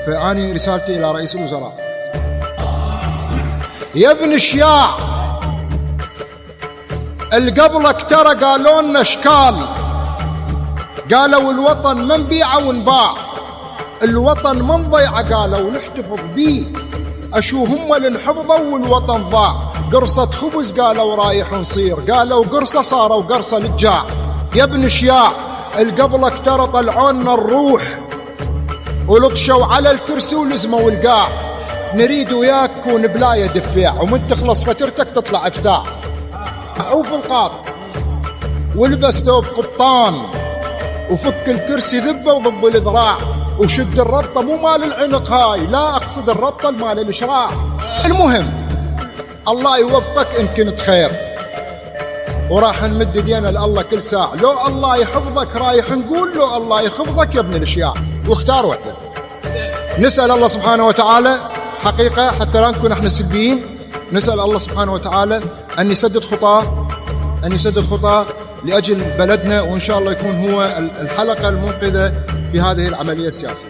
فأني رسالتي إلى رئيس الوزراء: يا ابن الشياع، اللي قبلك ترى قالوا لنا اشكال، قالوا الوطن ما نبيعه ونباع، الوطن ما نضيعه، قالوا نحتفظ بيه، اشو هم اللي انحفظوا والوطن ضاع. قرصة خبز قالوا رايح نصير، قالوا قرصة صاروا قرصة للجاع. يا ابن الشياع، اللي قبلك ترى طلعونا الروح ولطشوا على الكرسي ولزموا القاع، نريد وياك كون بلاية دفاع، ومن تخلص فترتك تطلع بساع. عوف القاط والبس ثوب قبطان، وفك الكرسي ذبه وضب الذراع، وشد الربطة مو مال العنق هاي، لا أقصد الربطة المال الإشراع. المهم الله يوفقك إن كنت خير، وراح نمد يدينا لله كل ساعة. لو الله يحفظك رايح نقول له الله يحفظك يا ابن الاشياع، واختار وحده. نسأل الله سبحانه وتعالى حقيقة حتى لا نكون احنا سلبيين، نسأل الله سبحانه وتعالى أن يسدد خطاه لأجل بلدنا، وإن شاء الله يكون هو الحلقة المنقذة في هذه العملية السياسية.